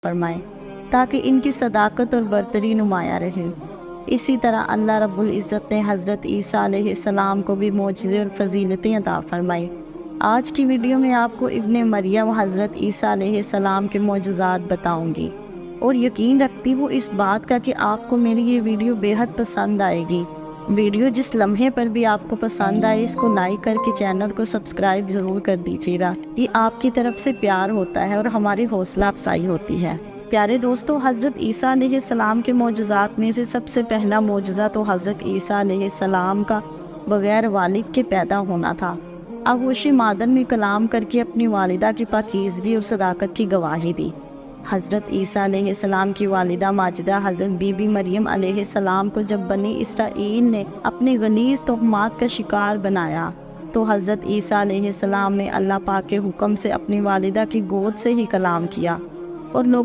فرمائے تاکہ ان کی صداقت اور برتری نمایاں رہے۔ اسی طرح اللہ رب العزت نے حضرت عیسیٰ علیہ السلام کو بھی معجزے اور فضیلتیں عطا فرمائی۔ آج کی ویڈیو میں آپ کو ابن مریم حضرت عیسیٰ علیہ السلام کے معجزات بتاؤں گی، اور یقین رکھتی ہوں اس بات کا کہ آپ کو میری یہ ویڈیو بے حد پسند آئے گی۔ ویڈیو جس لمحے پر بھی آپ کو پسند آئے اس کو لائک کر کے چینل کو سبسکرائب ضرور کر دیجیے گا۔ یہ آپ کی طرف سے پیار ہوتا ہے اور ہماری حوصلہ افزائی ہوتی ہے۔ پیارے دوستو، حضرت عیسیٰ علیہ السلام کے معجزات میں سے سب سے پہلا معجزہ تو حضرت عیسیٰ علیہ السلام کا بغیر والد کے پیدا ہونا تھا۔ آغوش مادر نے کلام کر کے اپنی والدہ کی پاکیزگی اور صداقت کی گواہی دی۔ حضرت عیسیٰ علیہ السلام کی والدہ ماجدہ حضرت بی بی مریم علیہ السلام کو جب بنی اسرائیل نے اپنے غلیظ تہمات کا شکار بنایا تو حضرت عیسیٰ علیہ السلام نے اللہ پاک کے حکم سے اپنی والدہ کی گود سے ہی کلام کیا اور لوگوں